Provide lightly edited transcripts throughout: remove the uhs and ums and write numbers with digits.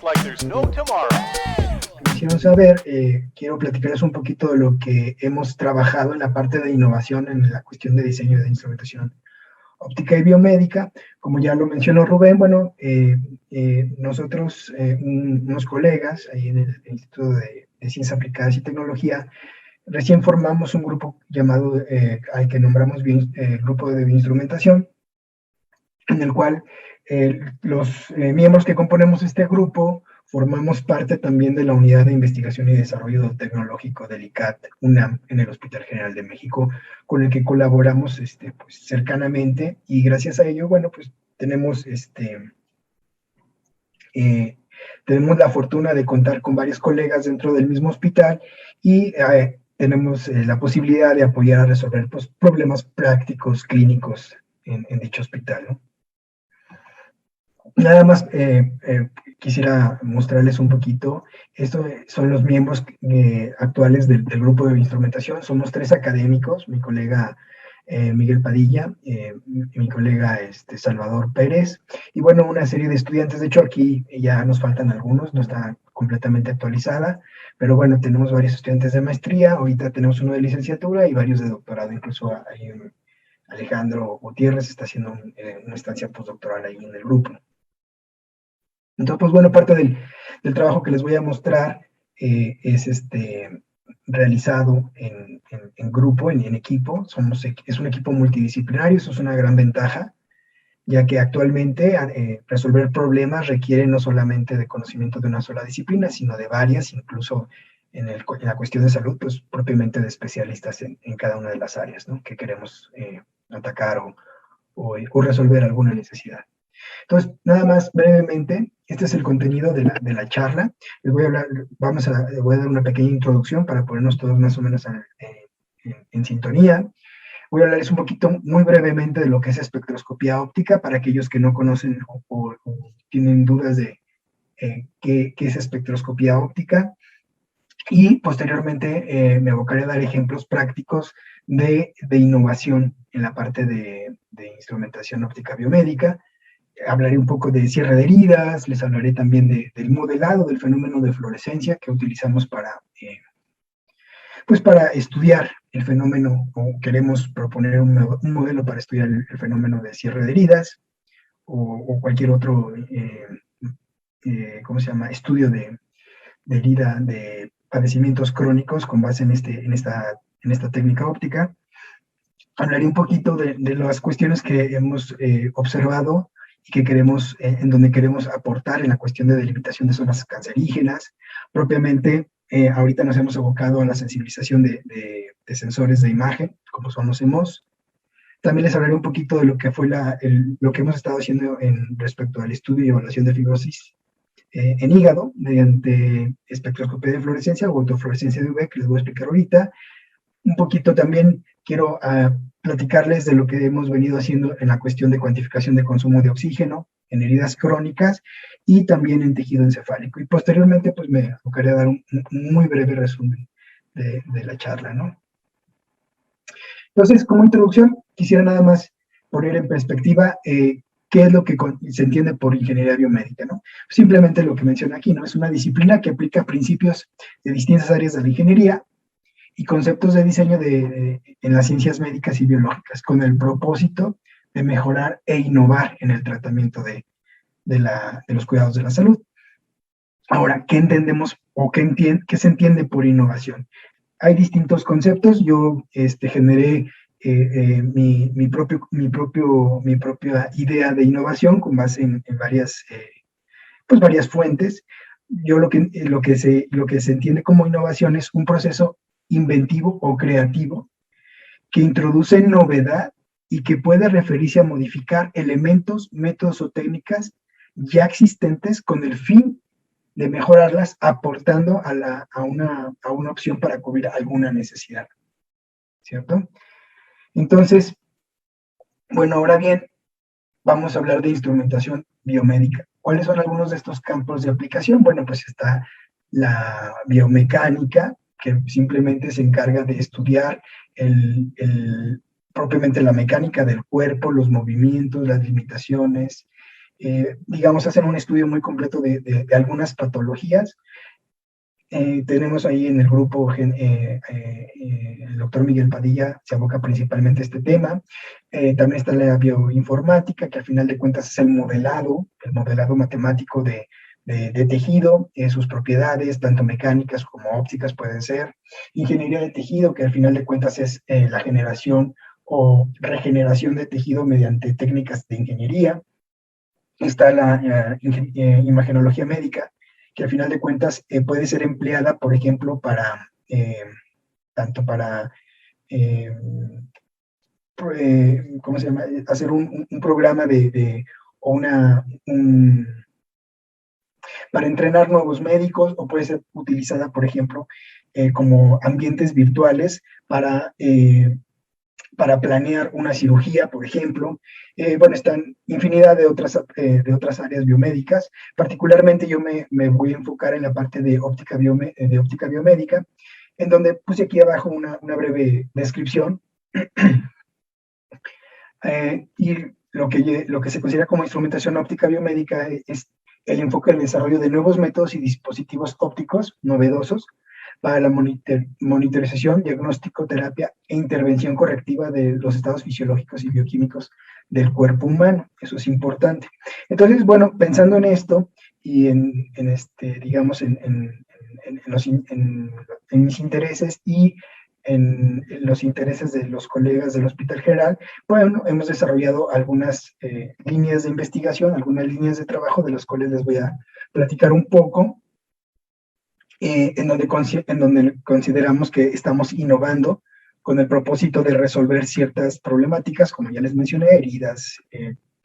like there's no tomorrow. Quisieron saber, quiero platicarles un poquito de lo que hemos trabajado en la parte de innovación en la cuestión de diseño de instrumentación óptica y biomédica. Como ya lo mencionó Rubén, bueno, nosotros, unos colegas ahí en el Instituto de Ciencias Aplicadas y Tecnología, recién formamos un grupo llamado, al que nombramos Grupo de Bioinstrumentación, en el cual los miembros que componemos este grupo formamos parte también de la Unidad de Investigación y Desarrollo Tecnológico del ICAT UNAM en el Hospital General de México, con el que colaboramos pues, cercanamente, y gracias a ello, bueno, pues tenemos tenemos la fortuna de contar con varios colegas dentro del mismo hospital y tenemos la posibilidad de apoyar a resolver pues, problemas prácticos, clínicos en dicho hospital, ¿no? Nada más quisiera mostrarles un poquito. Estos son los miembros actuales del grupo de instrumentación. Somos 3 académicos, mi colega Miguel Padilla, mi colega Salvador Pérez, y bueno, una serie de estudiantes. De hecho, aquí ya nos faltan algunos, no está completamente actualizada, pero bueno, tenemos varios estudiantes de maestría, ahorita tenemos uno de licenciatura y varios de doctorado, incluso hay Alejandro Gutiérrez está haciendo una estancia postdoctoral ahí en el grupo. Entonces, pues bueno, parte del trabajo que les voy a mostrar es realizado en grupo, en equipo. Es un equipo multidisciplinario, eso es una gran ventaja, ya que actualmente resolver problemas requiere no solamente de conocimiento de una sola disciplina, sino de varias, incluso en la cuestión de salud, pues propiamente de especialistas en cada una de las áreas, ¿no?, que queremos atacar o resolver alguna necesidad. Entonces, nada más brevemente, este es el contenido de la charla. Les voy a hablar, voy a dar una pequeña introducción para ponernos todos más o menos en sintonía. Voy a hablarles un poquito, muy brevemente, de lo que es espectroscopía óptica, para aquellos que no conocen o tienen dudas de qué es espectroscopía óptica. Y posteriormente me abocaré a dar ejemplos prácticos de innovación en la parte de instrumentación óptica biomédica. Hablaré un poco de cierre de heridas, les hablaré también del modelado del fenómeno de fluorescencia que utilizamos pues para estudiar el fenómeno, o queremos proponer un modelo para estudiar el fenómeno de cierre de heridas, o cualquier otro, ¿cómo se llama?, estudio de herida, de padecimientos crónicos con base en esta técnica óptica. Hablaré un poquito de las cuestiones que hemos observado y que en donde queremos aportar en la cuestión de delimitación de zonas cancerígenas. Propiamente, ahorita nos hemos abocado a la sensibilización de sensores de imagen, como son los CMOS. También les hablaré un poquito de lo que fue lo que hemos estado haciendo respecto al estudio y evaluación de fibrosis en hígado, mediante espectroscopía de fluorescencia o autofluorescencia de UV, que les voy a explicar ahorita. Un poquito también quiero platicarles de lo que hemos venido haciendo en la cuestión de cuantificación de consumo de oxígeno en heridas crónicas y también en tejido encefálico. Y posteriormente, pues me enfocaré a dar un muy breve resumen de la charla, ¿no? Entonces, como introducción, quisiera nada más poner en perspectiva qué es lo que se entiende por ingeniería biomédica, ¿no? Simplemente lo que menciona aquí, ¿no? Es una disciplina que aplica principios de distintas áreas de la ingeniería y conceptos de diseño en las ciencias médicas y biológicas, con el propósito de mejorar e innovar en el tratamiento de los cuidados de la salud. Ahora, ¿qué entendemos o qué se entiende por innovación? Hay distintos conceptos. Yo generé mi propia idea de innovación con base en varias fuentes. Yo lo que se entiende como innovación es un proceso inventivo o creativo que introduce novedad y que puede referirse a modificar elementos, métodos o técnicas ya existentes con el fin de mejorarlas, aportando a una opción para cubrir alguna necesidad, ¿cierto? Entonces, bueno, ahora bien, vamos a hablar de instrumentación biomédica. ¿Cuáles son algunos de estos campos de aplicación? Bueno, pues está la biomecánica, que simplemente se encarga de estudiar propiamente la mecánica del cuerpo, los movimientos, las limitaciones, digamos, hacen un estudio muy completo de algunas patologías. Tenemos ahí en el grupo, el doctor Miguel Padilla se aboca principalmente a este tema. También está la bioinformática, que al final de cuentas es el modelado matemático de tejido, sus propiedades, tanto mecánicas como ópticas pueden ser. Ingeniería de tejido, que al final de cuentas es la generación o regeneración de tejido mediante técnicas de ingeniería. Está la imagenología médica, que al final de cuentas puede ser empleada, por ejemplo, para tanto para ¿cómo se llama? Hacer un programa o para entrenar nuevos médicos, o puede ser utilizada, por ejemplo, como ambientes virtuales para planear una cirugía, por ejemplo. Bueno, están infinidad de otras áreas biomédicas. Particularmente yo me voy a enfocar en la parte de óptica biomédica, en donde puse aquí abajo una breve descripción. Y lo que se considera como instrumentación óptica biomédica es el enfoque del desarrollo de nuevos métodos y dispositivos ópticos novedosos para la monitorización, diagnóstico, terapia e intervención correctiva de los estados fisiológicos y bioquímicos del cuerpo humano. Eso es importante. Entonces, bueno, pensando en esto y digamos, en mis intereses y en los intereses de los colegas del Hospital General, bueno, hemos desarrollado algunas líneas de investigación, algunas líneas de trabajo, de las cuales les voy a platicar un poco, en donde consideramos que estamos innovando con el propósito de resolver ciertas problemáticas, como ya les mencioné, heridas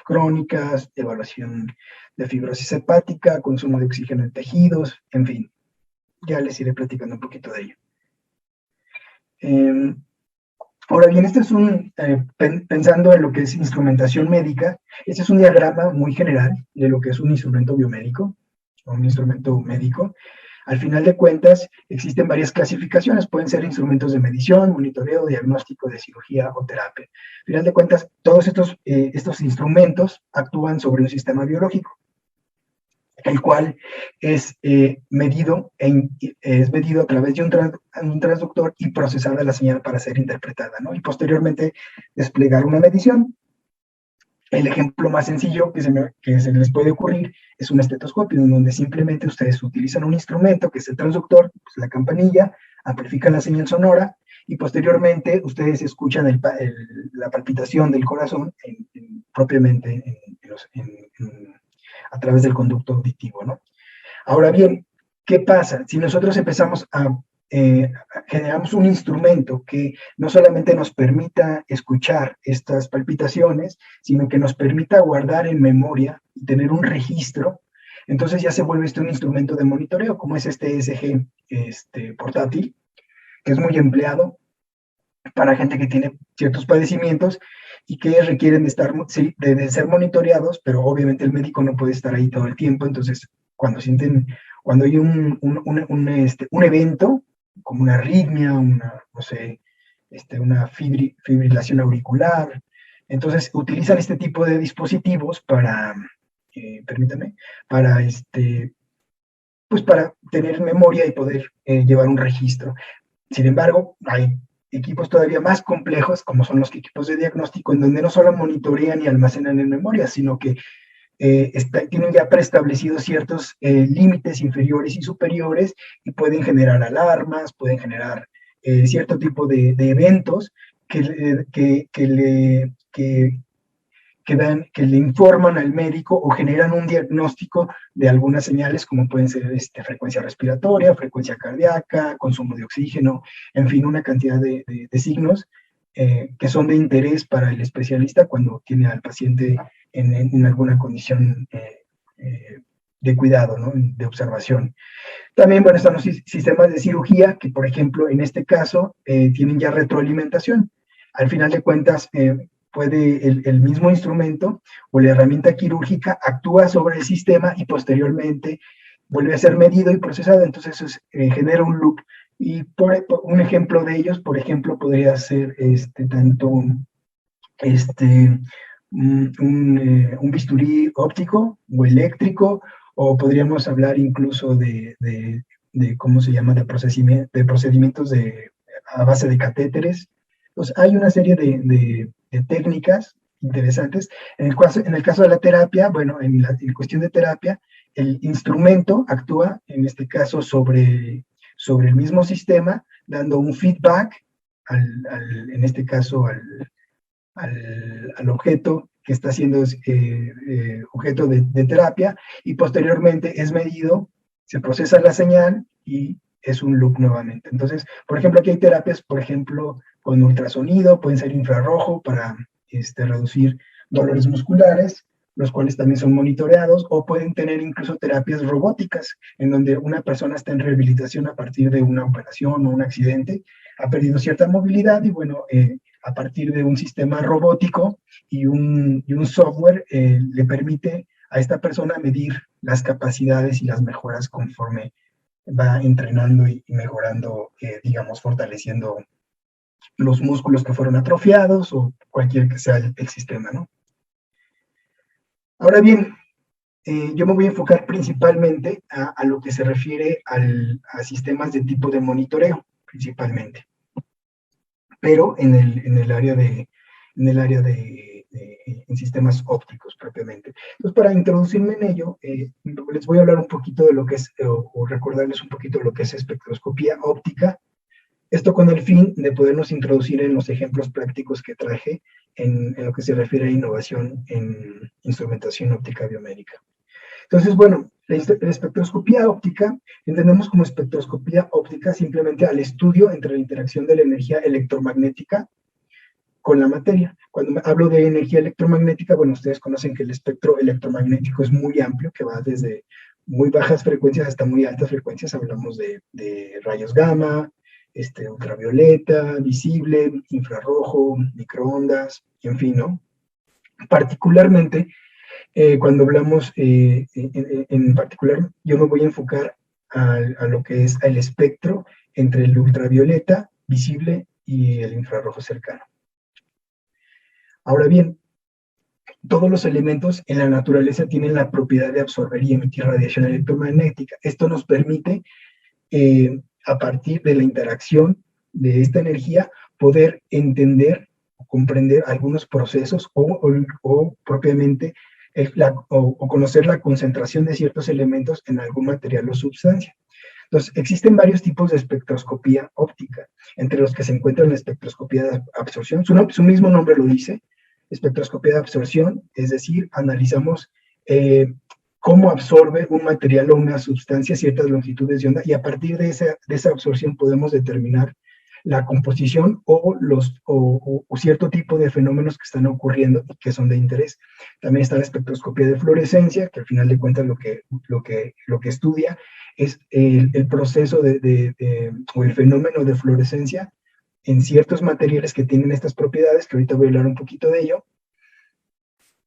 crónicas, evaluación de fibrosis hepática, consumo de oxígeno en tejidos, en fin, ya les iré platicando un poquito de ello. Ahora bien, este es pensando en lo que es instrumentación médica, este es un diagrama muy general de lo que es un instrumento biomédico o un instrumento médico. Al final de cuentas, existen varias clasificaciones, pueden ser instrumentos de medición, monitoreo, diagnóstico de cirugía o terapia. Al final de cuentas, todos estos instrumentos actúan sobre un sistema biológico, el cual es medido a través de un transductor y procesada la señal para ser interpretada, ¿no? Y posteriormente desplegar una medición. El ejemplo más sencillo que se les puede ocurrir es un estetoscopio, en donde simplemente ustedes utilizan un instrumento que es el transductor, pues la campanilla, amplifican la señal sonora y posteriormente ustedes escuchan la palpitación del corazón propiamente a través del conducto auditivo, ¿no? Ahora bien, ¿qué pasa? Si nosotros empezamos generamos un instrumento que no solamente nos permita escuchar estas palpitaciones, sino que nos permita guardar en memoria y tener un registro, entonces ya se vuelve un instrumento de monitoreo, como es este ESG portátil, que es muy empleado para gente que tiene ciertos padecimientos y que requieren de ser monitoreados, pero obviamente el médico no puede estar ahí todo el tiempo. Entonces cuando hay un evento, como una arritmia, una fibrilación auricular, entonces utilizan este tipo de dispositivos para para tener memoria y poder llevar un registro. Sin embargo, hay equipos todavía más complejos, como son los equipos de diagnóstico, en donde no solo monitorean y almacenan en memoria, sino que tienen ya preestablecidos ciertos límites inferiores y superiores y pueden generar alarmas, pueden generar cierto tipo de eventos que le informan al médico o generan un diagnóstico de algunas señales, como pueden ser frecuencia respiratoria, frecuencia cardíaca, consumo de oxígeno, en fin, una cantidad de signos que son de interés para el especialista cuando tiene al paciente en alguna condición de cuidado, ¿no? De observación. También, bueno, están los sistemas de cirugía que, por ejemplo, en este caso, tienen ya retroalimentación. Al final de cuentas, puede el mismo instrumento o la herramienta quirúrgica actúa sobre el sistema y posteriormente vuelve a ser medido y procesado. Entonces, eso genera un loop. Y por un ejemplo de ellos, por ejemplo, podría ser tanto un bisturí óptico o eléctrico, o podríamos hablar incluso de ¿cómo se llama?, de procedimientos a base de catéteres. Pues hay una serie de técnicas interesantes. En el caso de la terapia, bueno, en cuestión de terapia, el instrumento actúa, en este caso, sobre el mismo sistema, dando un feedback, en este caso, al objeto que está siendo objeto de terapia, y posteriormente es medido, se procesa la señal y es un loop nuevamente. Entonces, por ejemplo, aquí hay terapias, por ejemplo, con ultrasonido, pueden ser infrarrojo para reducir dolores musculares, los cuales también son monitoreados, o pueden tener incluso terapias robóticas, en donde una persona está en rehabilitación a partir de una operación o un accidente, ha perdido cierta movilidad y bueno, a partir de un sistema robótico y un software, le permite a esta persona medir las capacidades y las mejoras conforme va entrenando y mejorando, digamos, fortaleciendo los músculos que fueron atrofiados o cualquier que sea el sistema, ¿no? Ahora bien, yo me voy a enfocar principalmente a lo que se refiere a sistemas de tipo de monitoreo, principalmente, pero en el área en sistemas ópticos propiamente. Entonces, para introducirme en ello, les voy a hablar un poquito de lo que es, o recordarles un poquito lo que es espectroscopía óptica, esto con el fin de podernos introducir en los ejemplos prácticos que traje en lo que se refiere a innovación en instrumentación óptica biomédica. Entonces, bueno, la espectroscopía óptica, entendemos como espectroscopía óptica simplemente al estudio entre la interacción de la energía electromagnética con la materia. Cuando hablo de energía electromagnética, bueno, ustedes conocen que el espectro electromagnético es muy amplio, que va desde muy bajas frecuencias hasta muy altas frecuencias. Hablamos de rayos gamma, ultravioleta, visible, infrarrojo, microondas, en fin, ¿no? Particularmente, cuando hablamos, en particular, yo me voy a enfocar a lo que es el espectro entre el ultravioleta, visible, y el infrarrojo cercano. Ahora bien, todos los elementos en la naturaleza tienen la propiedad de absorber y emitir radiación electromagnética. Esto nos permite, a partir de la interacción de esta energía, poder entender o comprender algunos procesos o propiamente o conocer la concentración de ciertos elementos en algún material o sustancia. Entonces, existen varios tipos de espectroscopía óptica, entre los que se encuentra la espectroscopía de absorción. Su mismo nombre lo dice, espectroscopía de absorción, es decir, analizamos cómo absorbe un material o una sustancia ciertas longitudes de onda, y a partir de esa absorción podemos determinar la composición o cierto tipo de fenómenos que están ocurriendo y que son de interés. También está la espectroscopía de fluorescencia, que al final de cuentas lo que estudia es el proceso o el fenómeno de fluorescencia en ciertos materiales que tienen estas propiedades, que ahorita voy a hablar un poquito de ello,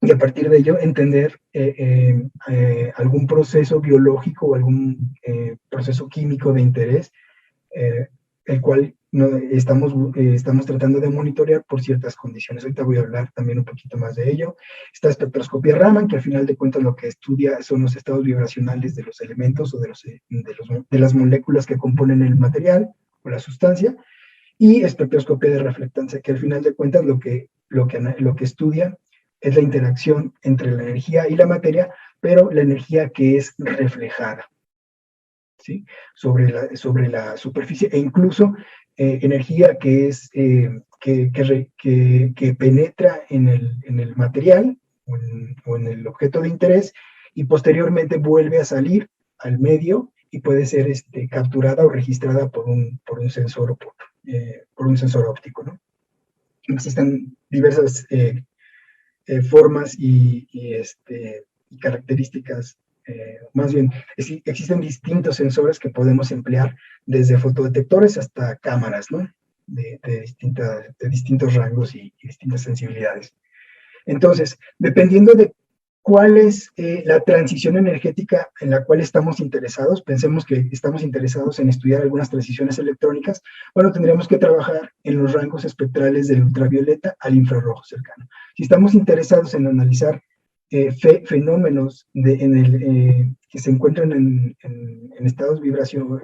y a partir de ello entender algún proceso biológico o algún proceso químico de interés, el cual estamos tratando de monitorear por ciertas condiciones. Ahorita voy a hablar también un poquito más de ello. Esta espectroscopía Raman, que al final de cuentas lo que estudia son los estados vibracionales de los elementos o de las moléculas que componen el material o la sustancia, y espectroscopía de reflectancia, que al final de cuentas lo que estudia es la interacción entre la energía y la materia, pero la energía que es reflejada, ¿sí?, sobre la superficie, e incluso energía que es que penetra en el material o en el objeto de interés, y posteriormente vuelve a salir al medio y puede ser capturada o registrada por un sensor o por un sensor óptico, ¿no? Existen diversas formas y características, más bien, existen distintos sensores que podemos emplear, desde fotodetectores hasta cámaras, ¿no?, de distintos rangos y distintas sensibilidades. Entonces, dependiendo de ¿Cuál es la transición energética en la cual estamos interesados? Pensemos que estamos interesados en estudiar algunas transiciones electrónicas. Bueno, tendríamos que trabajar en los rangos espectrales del ultravioleta al infrarrojo cercano. Si estamos interesados en analizar fenómenos que se encuentran en estados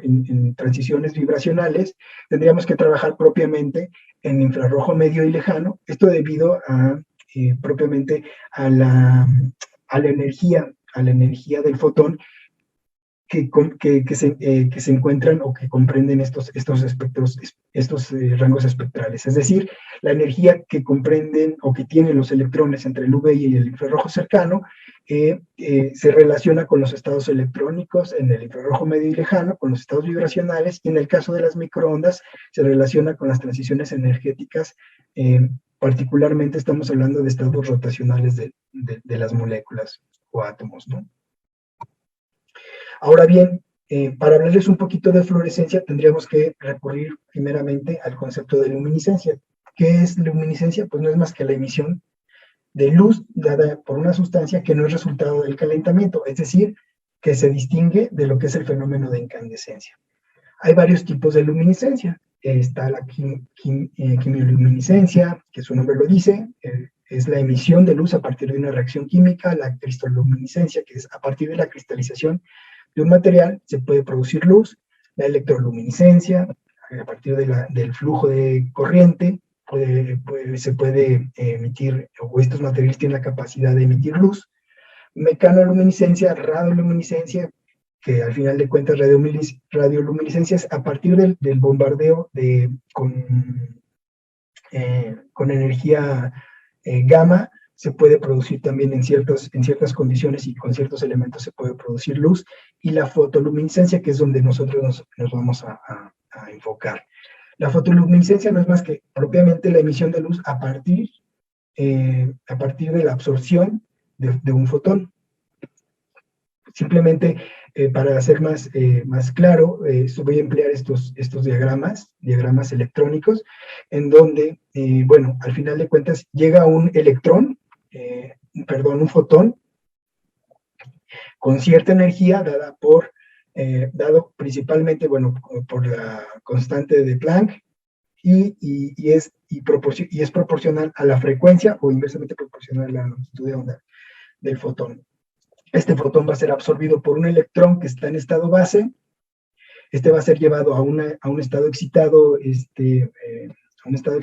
en transiciones vibracionales, tendríamos que trabajar propiamente en infrarrojo medio y lejano. Esto debido a propiamente a la energía del fotón que se encuentran o que comprenden estos espectros, estos rangos espectrales. Es decir, la energía que comprenden o que tienen los electrones entre el UV y el infrarrojo cercano se relaciona con los estados electrónicos en el infrarrojo medio y lejano, con los estados vibracionales, y en el caso de las microondas se relaciona con las transiciones energéticas. Particularmente estamos hablando de estados rotacionales de las moléculas o átomos, ¿no? Ahora bien, para hablarles un poquito de fluorescencia, tendríamos que recurrir primeramente al concepto de luminiscencia. ¿Qué es luminiscencia? Pues no es más que la emisión de luz dada por una sustancia que no es resultado del calentamiento, es decir, que se distingue de lo que es el fenómeno de incandescencia. Hay varios tipos de luminiscencia. Está la quimioluminiscencia, que su nombre lo dice, es la emisión de luz a partir de una reacción química. La cristoluminiscencia, que es a partir de la cristalización de un material se puede producir luz. La electroluminiscencia, a partir del flujo de corriente, se puede emitir, o estos materiales tienen la capacidad de emitir luz. Mecanoluminiscencia, radioluminiscencia, que al final de cuentas radioluminiscencia es a partir del bombardeo con energía gamma. Se puede producir también en ciertas condiciones y con ciertos elementos se puede producir luz, y la fotoluminiscencia, que es donde nosotros nos vamos a enfocar. La fotoluminiscencia no es más que propiamente la emisión de luz a partir de la absorción de un fotón. Simplemente, para hacer más claro, voy a emplear estos diagramas electrónicos, en donde, bueno, al final de cuentas llega un electrón, un fotón, con cierta energía dado principalmente, bueno, por la constante de Planck, y es proporcional a la frecuencia o inversamente proporcional a la longitud de onda del fotón. Este fotón va a ser absorbido por un electrón que está en estado base. Este va a ser llevado a un estado excitado, un estado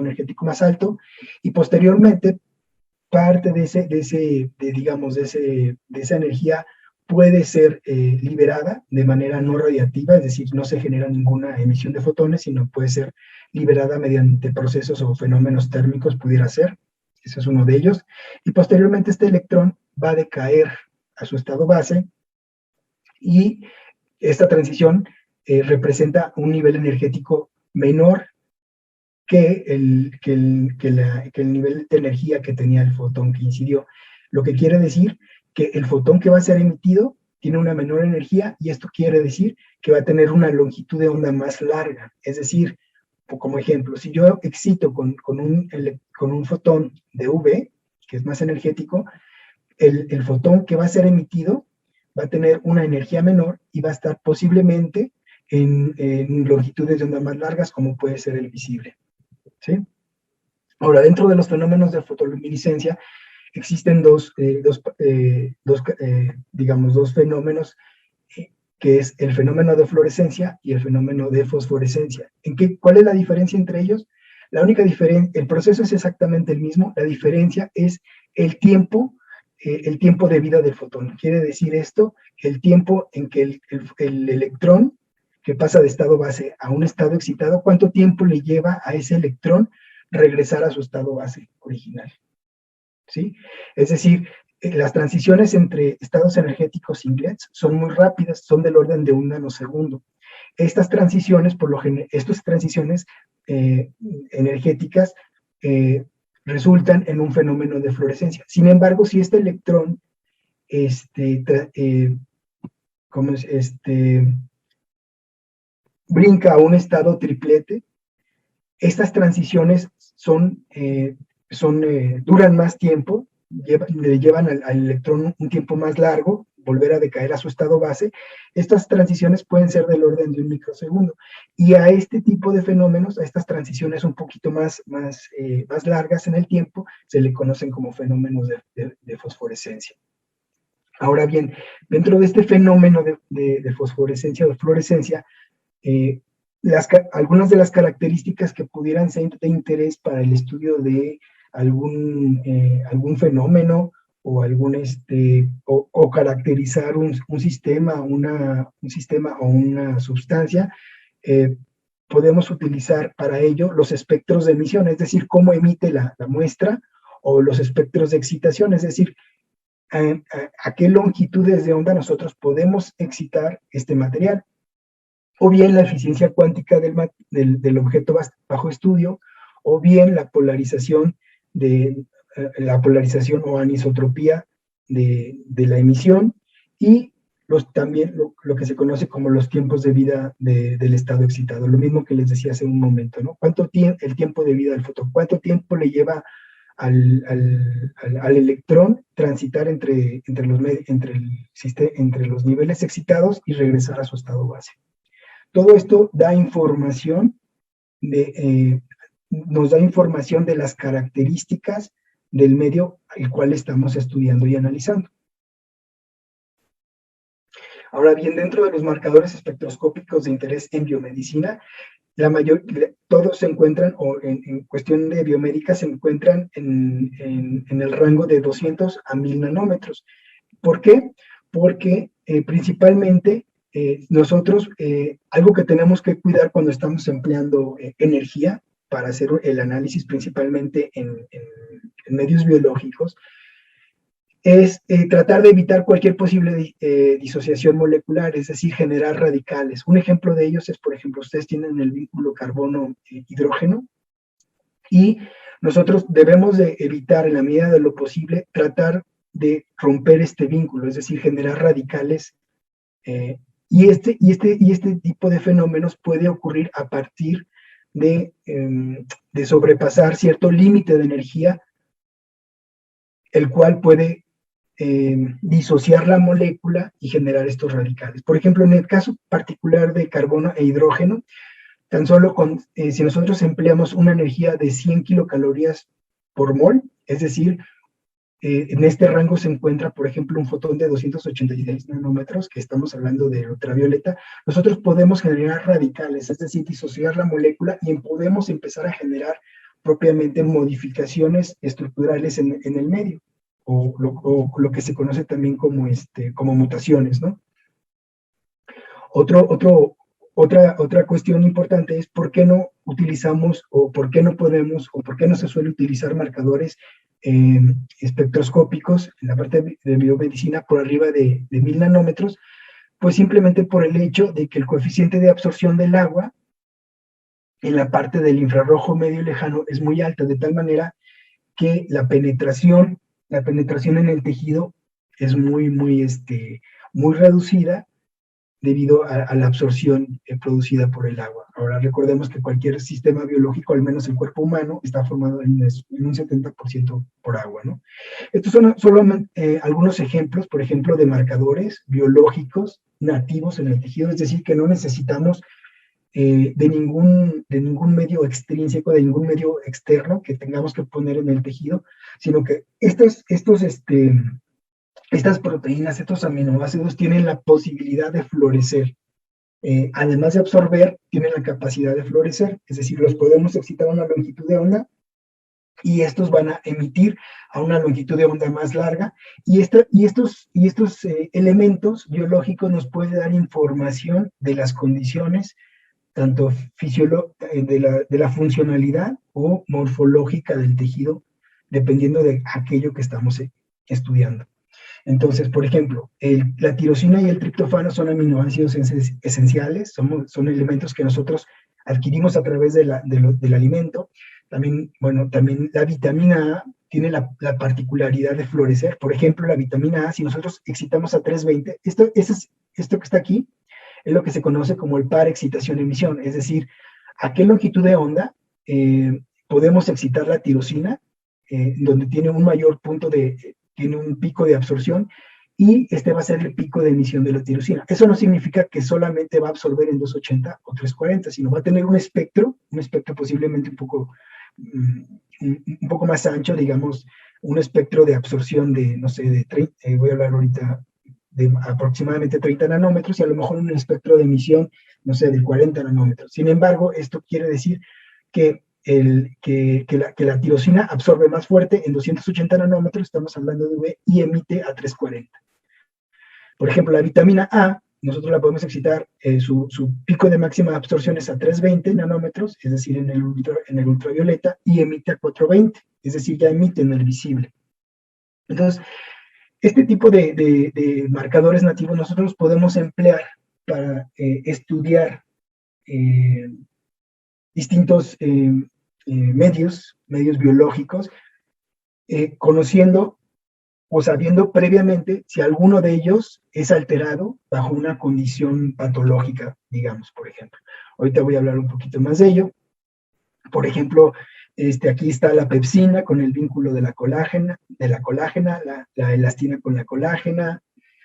energético más alto, y posteriormente parte de esa energía puede ser liberada de manera no radiativa, es decir, no se genera ninguna emisión de fotones, sino puede ser liberada mediante procesos o fenómenos térmicos, pudiera ser. Ese es uno de ellos. Y posteriormente este electrón va a decaer a su estado base, y esta transición representa un nivel energético menor que el nivel de energía que tenía el fotón que incidió. Lo que quiere decir que el fotón que va a ser emitido tiene una menor energía, y esto quiere decir que va a tener una longitud de onda más larga. Es decir, como ejemplo, si yo excito con un fotón de UV, que es más energético, el fotón que va a ser emitido va a tener una energía menor y va a estar posiblemente en longitudes de onda más largas, como puede ser el visible, ¿sí? Ahora, dentro de los fenómenos de fotoluminiscencia existen dos fenómenos, que es el fenómeno de fluorescencia y el fenómeno de fosforescencia. ¿Cuál es la diferencia entre ellos? La única diferencia, el proceso es exactamente el mismo, la diferencia es el tiempo de vida del fotón. Quiere decir esto, el tiempo en que el electrón que pasa de estado base a un estado excitado, cuánto tiempo le lleva a ese electrón regresar a su estado base original, ¿sí? Es decir, las transiciones entre estados energéticos singlets son muy rápidas, son del orden de un nanosegundo. Estas transiciones, energéticas, resultan en un fenómeno de fluorescencia. Sin embargo, si este electrón brinca a un estado triplete, estas transiciones duran más tiempo, le llevan al electrón un tiempo más largo, volver a decaer a su estado base. Estas transiciones pueden ser del orden de un microsegundo. Y a este tipo de fenómenos, a estas transiciones un poquito más largas en el tiempo, se le conocen como fenómenos de fosforescencia. Ahora bien, dentro de este fenómeno de fosforescencia o de fluorescencia, algunas de las características que pudieran ser de interés para el estudio de algún fenómeno o o caracterizar un sistema, un sistema o una sustancia, podemos utilizar para ello los espectros de emisión, es decir, cómo emite la muestra, o los espectros de excitación, es decir, a qué longitudes de onda nosotros podemos excitar este material, o bien la eficiencia cuántica del objeto bajo estudio, o bien la polarización o anisotropía de la emisión, y también lo que se conoce como los tiempos de vida del estado excitado, lo mismo que les decía hace un momento, ¿no? El tiempo de vida del fotón, cuánto tiempo le lleva al electrón transitar entre los niveles excitados y regresar a su estado base. Todo esto da información nos da información de las características del medio el cual estamos estudiando y analizando. Ahora bien, dentro de los marcadores espectroscópicos de interés en biomedicina, todos se encuentran, o en cuestión de biomédica, se encuentran en el rango de 200 a 1000 nanómetros. ¿Por qué? Porque principalmente nosotros, algo que tenemos que cuidar cuando estamos empleando energía para hacer el análisis principalmente en medios biológicos, es tratar de evitar cualquier posible disociación molecular, es decir, generar radicales. Un ejemplo de ellos es, por ejemplo, ustedes tienen el vínculo carbono-hidrógeno, y nosotros debemos de evitar, en la medida de lo posible, tratar de romper este vínculo, es decir, generar radicales. Y este tipo de fenómenos puede ocurrir a partir de sobrepasar cierto límite de energía, el cual puede disociar la molécula y generar estos radicales. Por ejemplo, en el caso particular de carbono e hidrógeno, tan solo si nosotros empleamos una energía de 100 kilocalorías por mol, es decir, en este rango se encuentra, por ejemplo, un fotón de 286 nanómetros, que estamos hablando de ultravioleta, nosotros podemos generar radicales, es decir, disociar la molécula, y podemos empezar a generar propiamente modificaciones estructurales en el medio, o lo que se conoce también como mutaciones, ¿no? Otra cuestión importante es por qué no utilizamos, o por qué no podemos, o por qué no se suele utilizar marcadores espectroscópicos en la parte de biomedicina por arriba de 1000 nanómetros, pues simplemente por el hecho de que el coeficiente de absorción del agua en la parte del infrarrojo medio y lejano es muy alta, de tal manera que la penetración en el tejido es muy reducida debido a la absorción producida por el agua. Ahora, recordemos que cualquier sistema biológico, al menos el cuerpo humano, está formado en un 70% por agua, ¿no? Estos son solo algunos ejemplos, por ejemplo, de marcadores biológicos nativos en el tejido, es decir, que no necesitamos de ningún medio extrínseco, de ningún medio externo que tengamos que poner en el tejido, sino que estas proteínas, estos aminoácidos, tienen la posibilidad de florecer. Además de absorber, tienen la capacidad de florecer, es decir, los podemos excitar a una longitud de onda, y estos van a emitir a una longitud de onda más larga, y estos elementos biológicos nos pueden dar información de las condiciones, tanto de la funcionalidad o morfológica del tejido, dependiendo de aquello que estamos estudiando. Entonces, por ejemplo, la tirosina y el triptófano son aminoácidos esenciales, son elementos que nosotros adquirimos a través del alimento. También la vitamina A tiene la particularidad de florecer. Por ejemplo, la vitamina A, si nosotros excitamos a 320, esto que está aquí es lo que se conoce como el par excitación-emisión, es decir, a qué longitud de onda podemos excitar la tirosina donde tiene un mayor punto tiene un pico de absorción, y este va a ser el pico de emisión de la tirosina. Eso no significa que solamente va a absorber en 280 o 340, sino va a tener un espectro posiblemente un poco más ancho, digamos, un espectro de absorción de, no sé, voy a hablar ahorita de aproximadamente 30 nanómetros, y a lo mejor un espectro de emisión, no sé, de 40 nanómetros. Sin embargo, esto quiere decir que la tirosina absorbe más fuerte en 280 nanómetros, estamos hablando de UV, y emite a 340. Por ejemplo, la vitamina A, nosotros la podemos excitar, su pico de máxima absorción es a 320 nanómetros, es decir, en el ultravioleta, y emite a 420, es decir, ya emite en el visible. Entonces, este tipo de marcadores nativos nosotros podemos emplear para estudiar distintos medios biológicos, conociendo o sabiendo previamente si alguno de ellos es alterado bajo una condición patológica, digamos, por ejemplo. Ahorita voy a hablar un poquito más de ello. Por ejemplo, aquí está la pepsina con el vínculo de la colágena, la elastina con la colágena.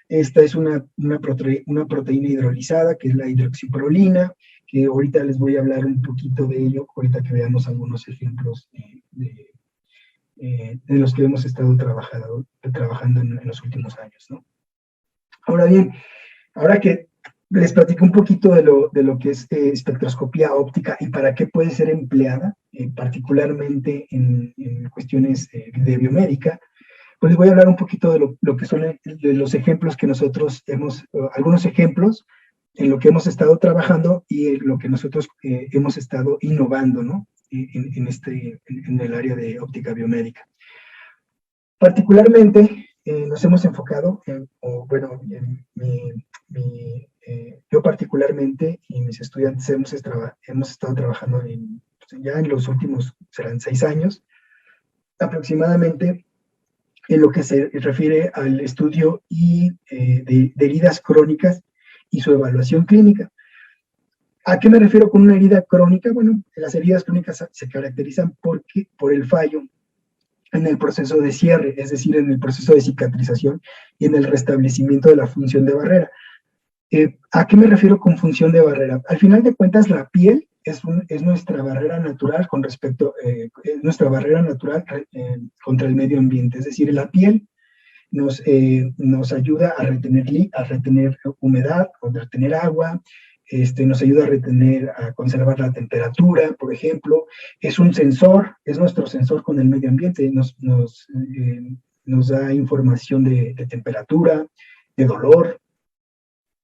Esta es una proteína hidrolizada, que es la hidroxiprolina, que ahorita les voy a hablar un poquito de ello, ahorita que veamos algunos ejemplos de los que hemos estado trabajando en los últimos años, ¿no? Ahora bien, ahora que les platico un poquito de lo que es espectroscopía óptica y para qué puede ser empleada, particularmente en cuestiones de biomédica, pues les voy a hablar un poquito de lo que son de los ejemplos que nosotros algunos ejemplos en lo que hemos estado trabajando y en lo que nosotros hemos estado innovando, ¿no? En el área de óptica biomédica. Particularmente nos hemos enfocado yo particularmente y mis estudiantes hemos estado trabajando ya en los últimos, serán 6 años, aproximadamente, en lo que se refiere al estudio de heridas crónicas y su evaluación clínica. ¿A qué me refiero con una herida crónica? Bueno, las heridas crónicas se caracterizan por el fallo en el proceso de cierre, es decir, en el proceso de cicatrización y en el restablecimiento de la función de barrera. ¿A qué me refiero con función de barrera? Al final de cuentas, la piel es nuestra barrera natural nuestra barrera natural contra el medio ambiente, es decir, la piel nos ayuda a retener humedad, a retener agua, nos ayuda a conservar la temperatura, por ejemplo. Es un sensor, es nuestro sensor con el medio ambiente, nos da información de temperatura, de dolor.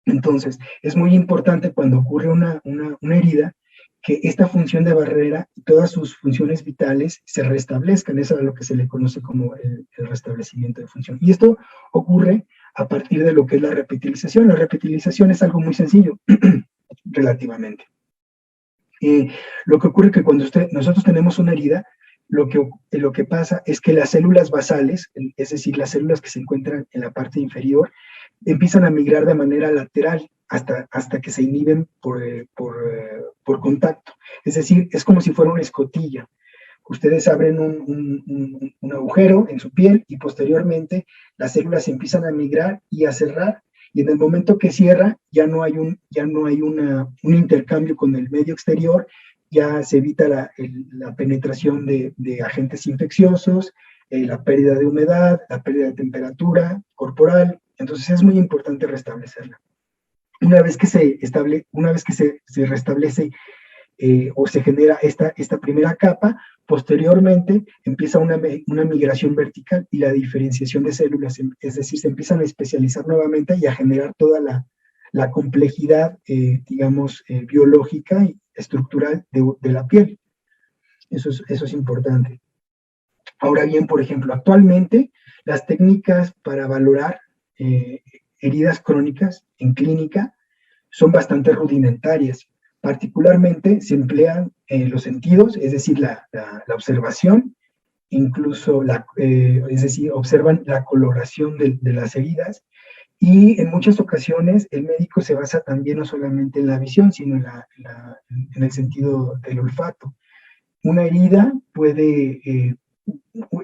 Entonces, es muy importante cuando ocurre una herida, que esta función de barrera y todas sus funciones vitales se restablezcan. Eso es lo que se le conoce como el restablecimiento de función. Y esto ocurre a partir de lo que es la repetilización. La repetilización es algo muy sencillo, relativamente. Lo que ocurre es que cuando nosotros tenemos una herida, lo que pasa es que las células basales, es decir, las células que se encuentran en la parte inferior, empiezan a migrar de manera lateral hasta que se inhiben por contacto. Es decir, es como si fuera una escotilla. Ustedes abren un agujero en su piel y posteriormente las células empiezan a migrar y a cerrar, y en el momento que cierra ya no hay un intercambio con el medio exterior, ya se evita la penetración de agentes infecciosos, la pérdida de humedad, la pérdida de temperatura corporal. Entonces es muy importante restablecerla. Una vez que se restablece o se genera esta primera capa, posteriormente empieza una migración vertical y la diferenciación de células, es decir, se empiezan a especializar nuevamente y a generar toda la complejidad, biológica y estructural de la piel. Eso es importante. Ahora bien, por ejemplo, actualmente las técnicas para valorar heridas crónicas en clínica son bastante rudimentarias. Particularmente se emplean los sentidos, es decir, la observación, incluso es decir, observan la coloración de las heridas, y en muchas ocasiones el médico se basa también no solamente en la visión, sino en el sentido del olfato. Una herida puede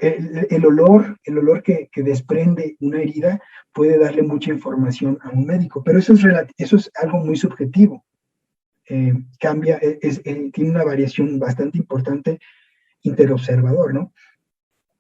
el olor que desprende una herida puede darle mucha información a un médico, pero eso es algo muy subjetivo. Cambia, tiene una variación bastante importante interobservador, ¿no?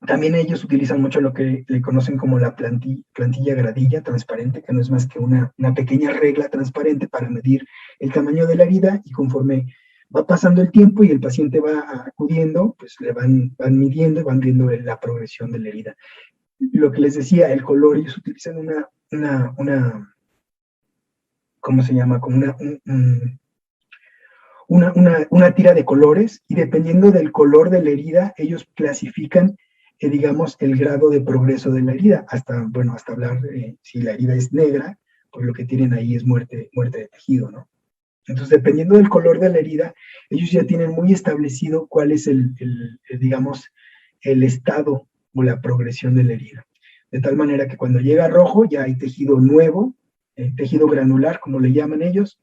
También ellos utilizan mucho lo que le conocen como la plantilla gradilla transparente, que no es más que una pequeña regla transparente para medir el tamaño de la herida, y conforme va pasando el tiempo y el paciente va acudiendo, pues le van midiendo y van viendo la progresión de la herida. Lo que les decía, el color, ellos utilizan ¿cómo se llama? Como una tira de colores, y dependiendo del color de la herida, ellos clasifican, digamos, el grado de progreso de la herida, hasta hablar, si la herida es negra, pues lo que tienen ahí es muerte de tejido, ¿no? Entonces, dependiendo del color de la herida, ellos ya tienen muy establecido cuál es digamos, el estado o la progresión de la herida. De tal manera que cuando llega rojo ya hay tejido nuevo, tejido granular, como le llaman ellos,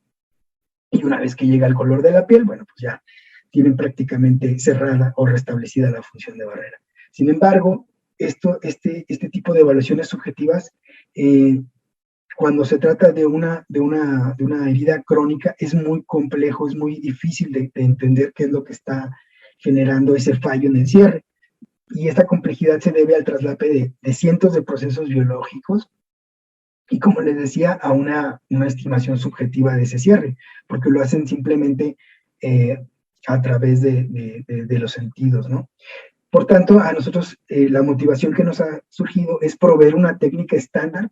y una vez que llega el color de la piel, bueno, pues ya tienen prácticamente cerrada o restablecida la función de barrera. Sin embargo, este tipo de evaluaciones subjetivas, cuando se trata de una herida crónica, es muy complejo, es muy difícil de entender qué es lo que está generando ese fallo en el cierre. Y esta complejidad se debe al traslape de cientos de procesos biológicos, y, como les decía, a una estimación subjetiva de ese cierre, porque lo hacen simplemente a través de los sentidos, ¿no? Por tanto, a nosotros la motivación que nos ha surgido es proveer una técnica estándar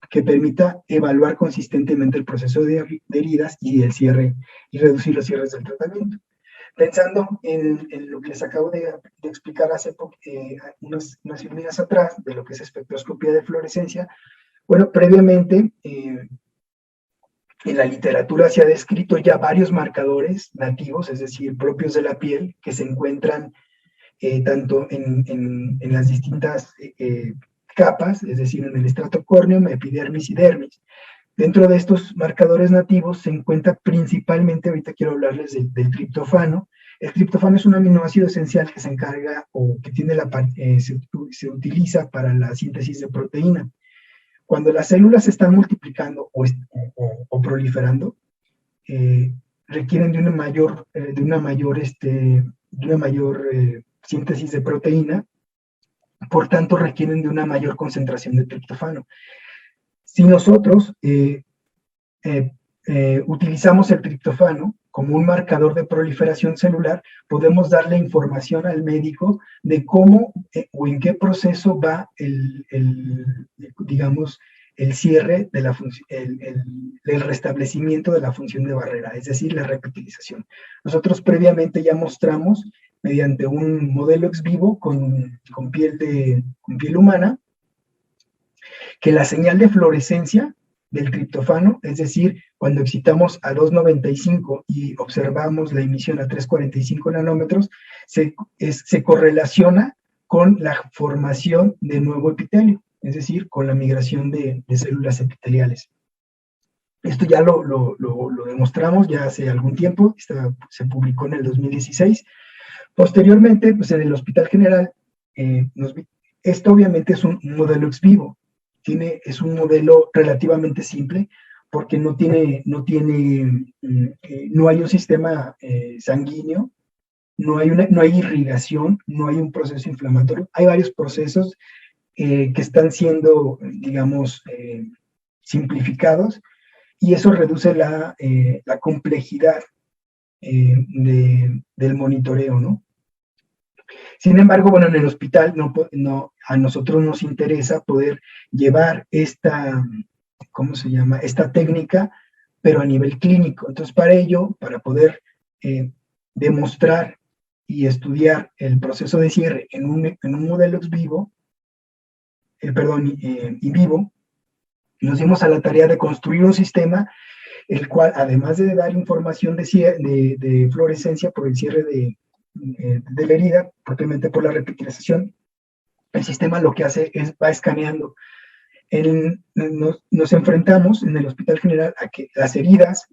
que permita evaluar consistentemente el proceso de heridas y el cierre, y reducir los cierres del tratamiento. Pensando en lo que les acabo de explicar hace unas semanas atrás, de lo que es espectroscopía de fluorescencia, bueno, previamente en la literatura se ha descrito ya varios marcadores nativos, es decir, propios de la piel, que se encuentran tanto en las distintas capas, es decir, en el estrato córneo, epidermis y dermis. Dentro de estos marcadores nativos se encuentra principalmente, ahorita quiero hablarles del triptofano. El triptofano es un aminoácido esencial que se encarga, o que tiene se utiliza para la síntesis de proteína. Cuando las células se están multiplicando o proliferando, requieren de una mayor síntesis de proteína, por tanto requieren de una mayor concentración de triptofano. Si nosotros utilizamos el triptofano como un marcador de proliferación celular, podemos darle información al médico de cómo o en qué proceso va digamos, el cierre de el restablecimiento de la función de barrera, es decir, la repetilización. Nosotros previamente ya mostramos, mediante un modelo ex vivo con piel humana, que la señal de fluorescencia del triptofano, es decir, cuando excitamos a 295 y observamos la emisión a 345 nanómetros, se correlaciona con la formación de nuevo epitelio, es decir, con la migración de células epiteliales. Esto ya lo demostramos ya hace algún tiempo, se publicó en el 2016. Posteriormente, pues en el Hospital General, esto obviamente es un modelo ex vivo, es un modelo relativamente simple, porque no hay un sistema sanguíneo, no hay irrigación, no hay un proceso inflamatorio, hay varios procesos que están siendo, digamos, simplificados, y eso reduce la complejidad del monitoreo, ¿no? Sin embargo, bueno, en el hospital a nosotros nos interesa poder llevar ¿cómo se llama? Esta técnica, pero a nivel clínico. Entonces, para ello, para poder demostrar y estudiar el proceso de cierre en un modelo in vivo, nos dimos a la tarea de construir un sistema, el cual, además de dar información de fluorescencia por el cierre de la herida, propiamente por la repetilización, el sistema lo que hace es va escaneando. Nos enfrentamos en el Hospital General a que las heridas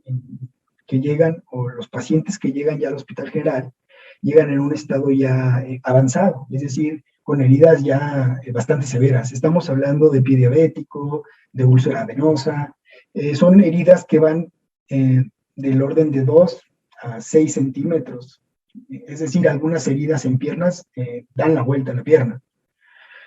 que llegan, o los pacientes que llegan ya al Hospital General, llegan en un estado ya avanzado, es decir, con heridas ya bastante severas. Estamos hablando de pie diabético, de úlcera venosa. Son heridas que van del orden de 2 a 6 centímetros. Es decir, algunas heridas en piernas dan la vuelta a la pierna.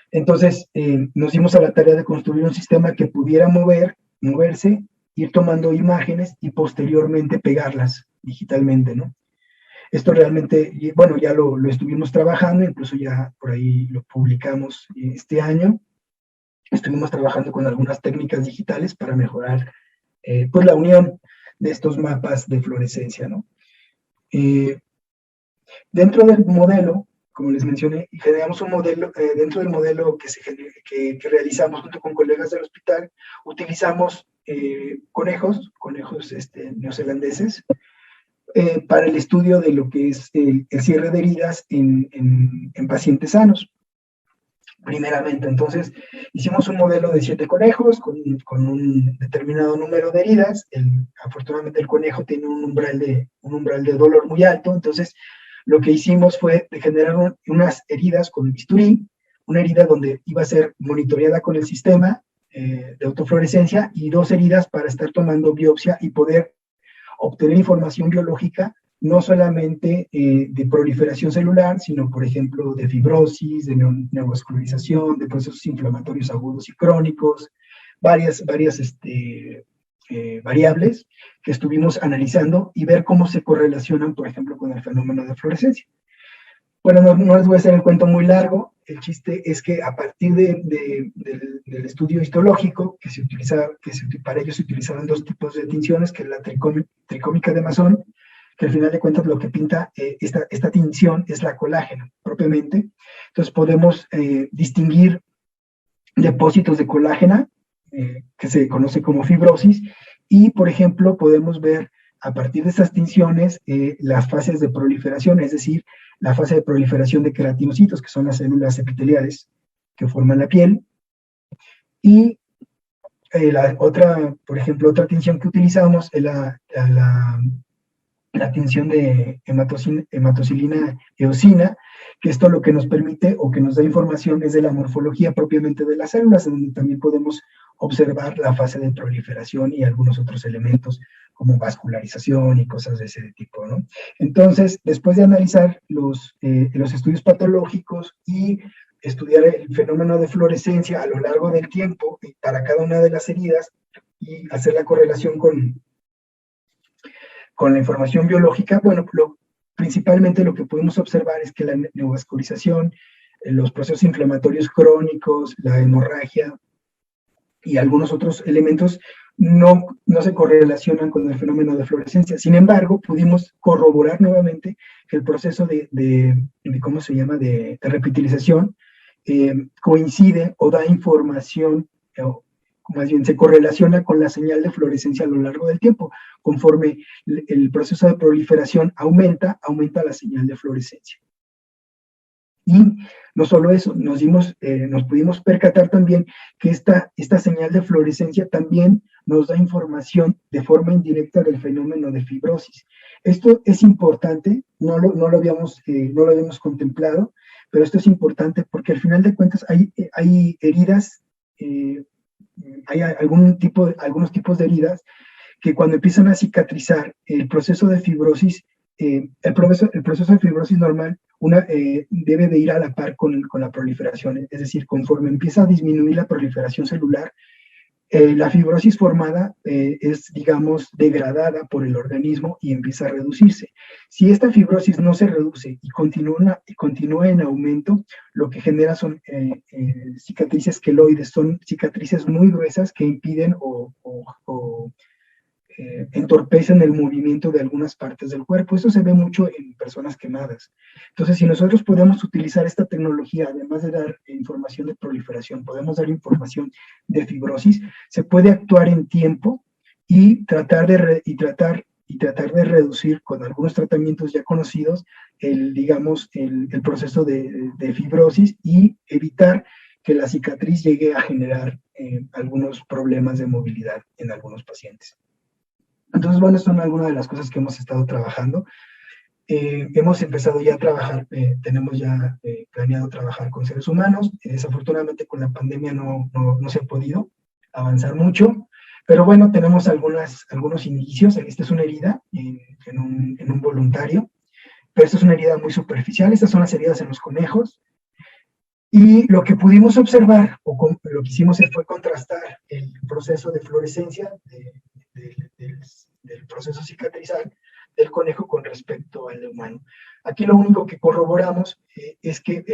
Entonces, nos dimos a la tarea de construir un sistema que pudiera moverse, ir tomando imágenes y posteriormente pegarlas digitalmente, ¿no? Esto realmente, bueno, ya lo estuvimos trabajando, incluso ya por ahí lo publicamos este año. Estuvimos trabajando con algunas técnicas digitales para mejorar pues la unión de estos mapas de fluorescencia, ¿no? Dentro del modelo, como les mencioné, generamos un modelo, dentro del modelo que realizamos junto con colegas del hospital, utilizamos conejos neozelandeses, para el estudio de lo que es el cierre de heridas en pacientes sanos. Primeramente, entonces, hicimos un modelo de 7 conejos con un determinado número de heridas. Afortunadamente, el conejo tiene un umbral de dolor muy alto. Entonces, lo que hicimos fue generar unas heridas con bisturí, una herida donde iba a ser monitoreada con el sistema de autofluorescencia y 2 heridas para estar tomando biopsia y poder obtener información biológica, no solamente de proliferación celular, sino, por ejemplo, de fibrosis, de neovascularización, de procesos inflamatorios agudos y crónicos, varias variables que estuvimos analizando y ver cómo se correlacionan, por ejemplo, con el fenómeno de fluorescencia. Bueno, no les voy a hacer el cuento muy largo. El chiste es que a partir del estudio histológico, para ello se utilizaban 2 tipos de tinciones, que es la tricómica de Masson, que al final de cuentas lo que pinta esta tinción es la colágena propiamente. Entonces podemos distinguir depósitos de colágena, que se conoce como fibrosis, y por ejemplo podemos ver a partir de estas tinciones las fases de proliferación, es decir, la fase de proliferación de queratinocitos, que son las células epiteliales que forman la piel. Y por ejemplo, otra tinción que utilizamos es la tinción de hematocilina eosina, que esto lo que nos permite o que nos da información es de la morfología propiamente de las células, donde también podemos observar la fase de proliferación y algunos otros elementos como vascularización y cosas de ese tipo, ¿no? Entonces, después de analizar los estudios patológicos y estudiar el fenómeno de fluorescencia a lo largo del tiempo para cada una de las heridas y hacer la correlación con la información biológica, bueno, principalmente lo que podemos observar es que la neovascularización, los procesos inflamatorios crónicos, la hemorragia y algunos otros elementos no se correlacionan con el fenómeno de fluorescencia. Sin embargo, pudimos corroborar nuevamente que el proceso ¿cómo se llama?, de repitilización coincide o da información, más bien se correlaciona con la señal de fluorescencia a lo largo del tiempo. Conforme el proceso de proliferación aumenta la señal de fluorescencia. Y no solo eso, nos pudimos percatar también que esta señal de fluorescencia también nos da información de forma indirecta del fenómeno de fibrosis. Esto es importante, no lo habíamos contemplado, pero esto es importante porque al final de cuentas hay heridas, hay algunos tipos de heridas que cuando empiezan a cicatrizar el proceso de fibrosis, el proceso de fibrosis normal debe de ir a la par con la proliferación, es decir, conforme empieza a disminuir la proliferación celular, la fibrosis formada es, digamos, degradada por el organismo y empieza a reducirse. Si esta fibrosis no se reduce y continúa en aumento, lo que genera son cicatrices queloides, son cicatrices muy gruesas que impiden o entorpecen el movimiento de algunas partes del cuerpo. Esto se ve mucho en personas quemadas. Entonces, si nosotros podemos utilizar esta tecnología, además de dar información de proliferación, podemos dar información de fibrosis, se puede actuar en tiempo y tratar de reducir con algunos tratamientos ya conocidos el proceso de fibrosis y evitar que la cicatriz llegue a generar algunos problemas de movilidad en algunos pacientes. Entonces, bueno, son algunas de las cosas que hemos estado trabajando. hemos empezado ya a trabajar, tenemos ya planeado trabajar con seres humanos. Desafortunadamente con la pandemia no se ha podido avanzar mucho, pero bueno, tenemos algunos indicios. Esta es una herida en un voluntario, pero esta es una herida muy superficial. Estas son las heridas en los conejos. Y lo que pudimos observar, lo que hicimos fue contrastar el proceso de fluorescencia del proceso cicatrizal del conejo con respecto al humano. Aquí lo único que corroboramos es que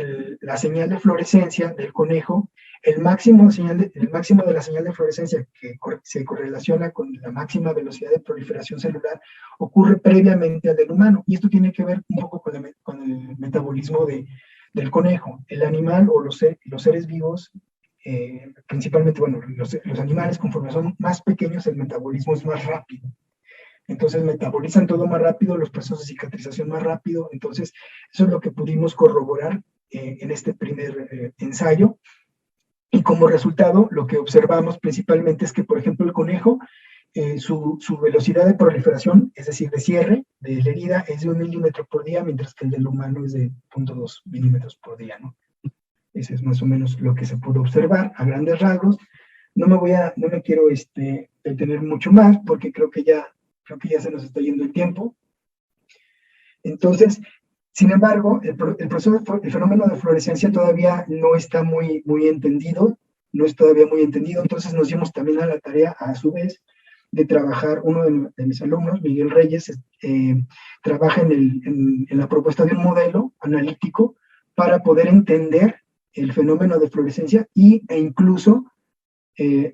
la señal de fluorescencia del conejo, el máximo de la señal de fluorescencia que se correlaciona con la máxima velocidad de proliferación celular ocurre previamente al del humano. Y esto tiene que ver un poco con el metabolismo del conejo. El animal o los seres vivos, principalmente, bueno, los animales, conforme son más pequeños, el metabolismo es más rápido. Entonces metabolizan todo más rápido, los procesos de cicatrización más rápido. Entonces, eso es lo que pudimos corroborar en este primer ensayo. Y como resultado, lo que observamos principalmente es que, por ejemplo, el conejo, su velocidad de proliferación, es decir, de cierre de la herida, es de 1 milímetro por día, mientras que el del humano es de 0.2 milímetros por día, ¿no? Ese es más o menos lo que se pudo observar a grandes rasgos. No me quiero detener mucho más, porque creo que ya se nos está yendo el tiempo. Entonces, sin embargo, el fenómeno de fluorescencia todavía no está muy entendido, entonces nos dimos también a la tarea, a su vez, de trabajar. Uno de mis alumnos, Miguel Reyes, trabaja en la propuesta de un modelo analítico para poder entender el fenómeno de fluorescencia e incluso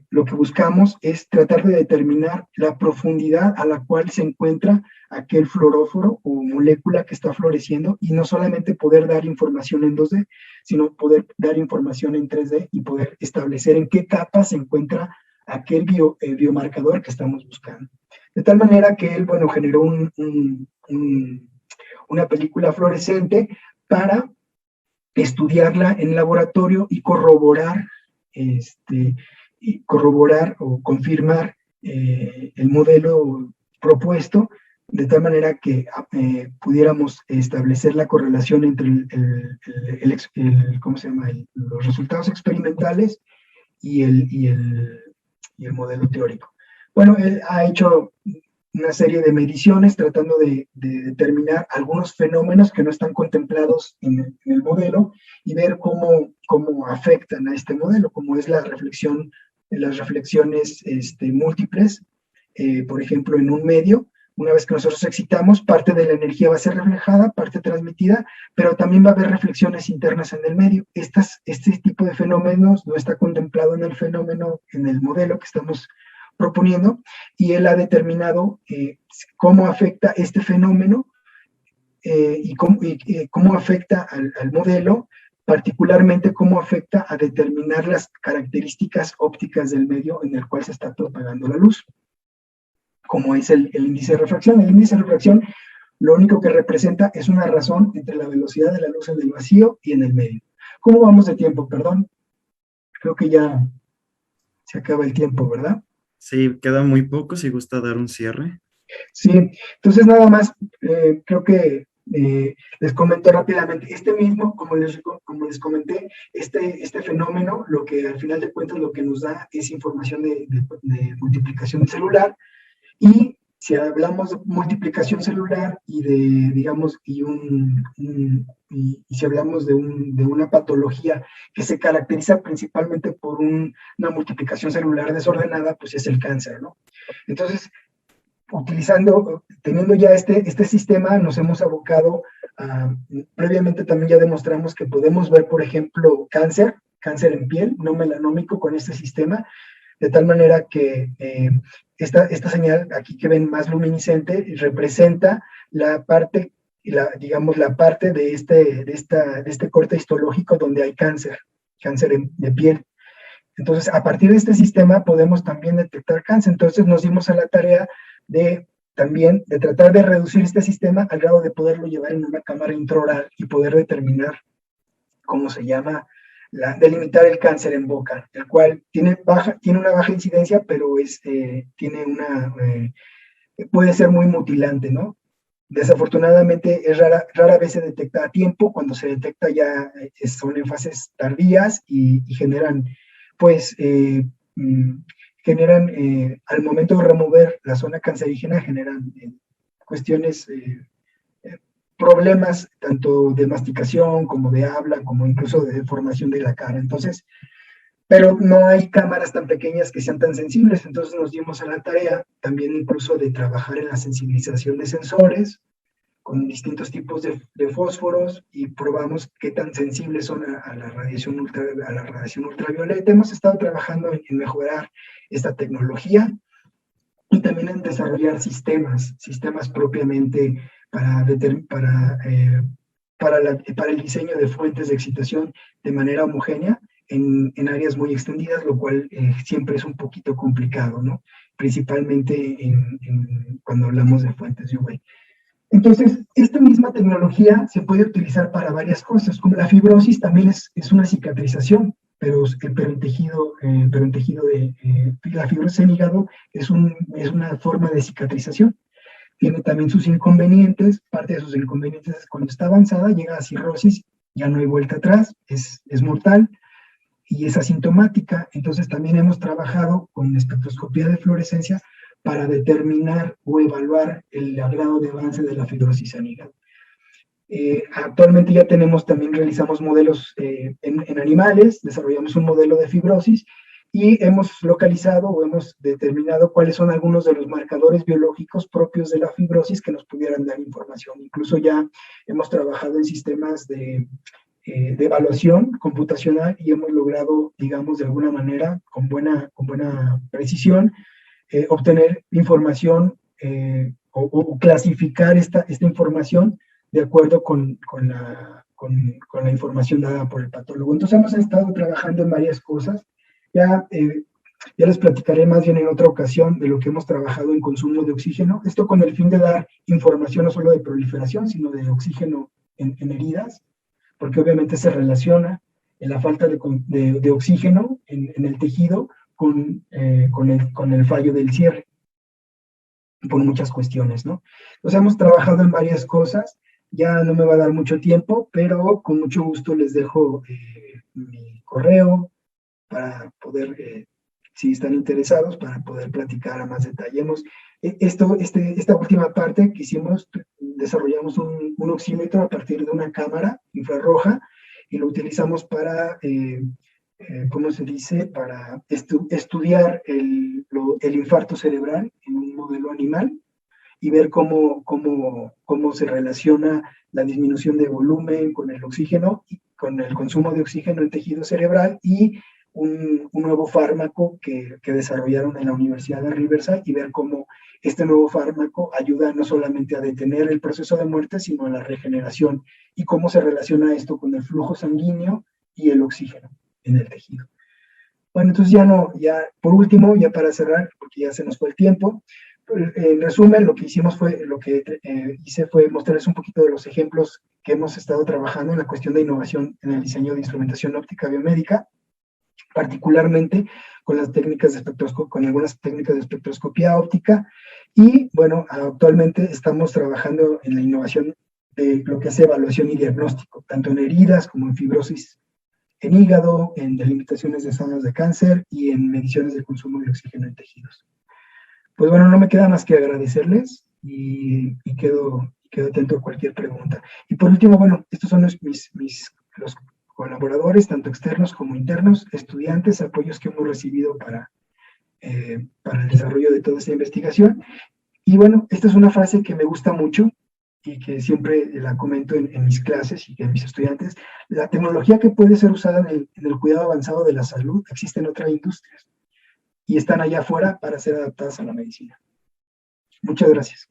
lo que buscamos es tratar de determinar la profundidad a la cual se encuentra aquel fluoróforo o molécula que está floreciendo, y no solamente poder dar información en 2D, sino poder dar información en 3D y poder establecer en qué capa se encuentra aquel biomarcador que estamos buscando. De tal manera que él, bueno, generó una película fluorescente para estudiarla en laboratorio y corroborar o confirmar el modelo propuesto, de tal manera que pudiéramos establecer la correlación entre los resultados experimentales y el modelo teórico. Bueno, él ha hecho una serie de mediciones tratando de determinar algunos fenómenos que no están contemplados en el modelo y ver cómo afectan a este modelo, como es las reflexiones múltiples. Por ejemplo, en un medio, una vez que nosotros excitamos, parte de la energía va a ser reflejada, parte transmitida, pero también va a haber reflexiones internas en el medio. Este tipo de fenómenos no está contemplado en el modelo que estamos proponiendo, y él ha determinado cómo afecta este fenómeno y cómo afecta al modelo, particularmente cómo afecta a determinar las características ópticas del medio en el cual se está propagando la luz, como es el índice de refracción. El índice de refracción lo único que representa es una razón entre la velocidad de la luz en el vacío y en el medio. ¿Cómo vamos de tiempo? Perdón, creo que ya se acaba el tiempo, ¿verdad? Sí, queda muy poco, si gusta dar un cierre. Sí, entonces nada más, creo que les comento rápidamente, como les comenté, este fenómeno, lo que al final de cuentas lo que nos da es información de multiplicación celular, y si hablamos de multiplicación celular y si hablamos de una patología que se caracteriza principalmente por una multiplicación celular desordenada, pues es el cáncer, ¿no? Entonces, teniendo ya este sistema, nos hemos abocado previamente también ya demostramos que podemos ver, por ejemplo, cáncer en piel, no melanómico, con este sistema, de tal manera que esta señal aquí que ven más luminiscente representa la parte de este corte histológico donde hay cáncer de piel. Entonces, a partir de este sistema podemos también detectar cáncer. Entonces nos dimos a la tarea de tratar de reducir este sistema al grado de poderlo llevar en una cámara intraoral y poder determinar cómo se llama, delimitar el cáncer en boca, el cual tiene una baja incidencia, pero puede ser muy mutilante, ¿no? Desafortunadamente rara vez se detecta a tiempo. Cuando se detecta ya son en fases tardías y generan, pues, al momento de remover la zona cancerígena, generan cuestiones, problemas tanto de masticación como de habla, como incluso de deformación de la cara. Entonces, pero no hay cámaras tan pequeñas que sean tan sensibles, entonces nos dimos a la tarea también incluso de trabajar en la sensibilización de sensores con distintos tipos de fósforos y probamos qué tan sensibles son a la radiación ultravioleta. Hemos estado trabajando en mejorar esta tecnología y también en desarrollar sistemas propiamente para el diseño de fuentes de excitación de manera homogénea en áreas muy extendidas, lo cual siempre es un poquito complicado, ¿no? Principalmente cuando hablamos de fuentes de UV. Entonces, esta misma tecnología se puede utilizar para varias cosas, como la fibrosis también es una cicatrización, pero en tejido de la fibrosis en hígado es una forma de cicatrización. Tiene también sus inconvenientes, parte de sus inconvenientes es cuando está avanzada, llega a cirrosis, ya no hay vuelta atrás, es mortal y es asintomática. Entonces también hemos trabajado con espectroscopía de fluorescencia para determinar o evaluar el grado de avance de la fibrosis en hígado. Actualmente ya realizamos modelos en animales, desarrollamos un modelo de fibrosis y hemos localizado o hemos determinado cuáles son algunos de los marcadores biológicos propios de la fibrosis que nos pudieran dar información. Incluso ya hemos trabajado en sistemas de evaluación computacional y hemos logrado, digamos, de alguna manera, con buena precisión, obtener información o clasificar esta información de acuerdo con la información dada por el patólogo. Entonces hemos estado trabajando en varias cosas. Ya les platicaré más bien en otra ocasión de lo que hemos trabajado en consumo de oxígeno. Esto con el fin de dar información no solo de proliferación, sino de oxígeno en heridas, porque obviamente se relaciona en la falta de oxígeno en el tejido con el fallo del cierre, por muchas cuestiones, ¿no? Entonces hemos trabajado en varias cosas, ya no me va a dar mucho tiempo, pero con mucho gusto les dejo mi correo para poder, si están interesados, para poder platicar a más detalle. Esta última parte que hicimos, desarrollamos un oxímetro a partir de una cámara infrarroja y lo utilizamos para ¿cómo se dice? Para estudiar el infarto cerebral en un modelo animal y ver cómo se relaciona la disminución de volumen con el oxígeno, con el consumo de oxígeno en tejido cerebral y un nuevo fármaco que desarrollaron en la Universidad de Riverside y ver cómo este nuevo fármaco ayuda no solamente a detener el proceso de muerte, sino a la regeneración y cómo se relaciona esto con el flujo sanguíneo y el oxígeno en el tejido. Bueno, entonces ya por último, ya para cerrar, porque ya se nos fue el tiempo, en resumen, lo que hice fue mostrarles un poquito de los ejemplos que hemos estado trabajando en la cuestión de innovación en el diseño de instrumentación óptica biomédica, particularmente con algunas técnicas de espectroscopía óptica, y bueno, actualmente estamos trabajando en la innovación de lo que es evaluación y diagnóstico, tanto en heridas como en fibrosis en hígado, en delimitaciones de zonas de cáncer y en mediciones de consumo de oxígeno en tejidos. Pues bueno, no me queda más que agradecerles y quedo atento a cualquier pregunta. Y por último, bueno, estos son los colaboradores, tanto externos como internos, estudiantes, apoyos que hemos recibido para el desarrollo de toda esta investigación. Y bueno, esta es una frase que me gusta mucho y que siempre la comento en mis clases y en mis estudiantes. La tecnología que puede ser usada en el cuidado avanzado de la salud existe en otras industrias y están allá afuera para ser adaptadas a la medicina. Muchas gracias.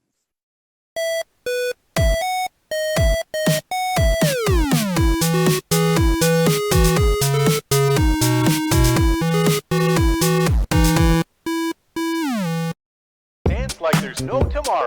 Dance like there's no tomorrow.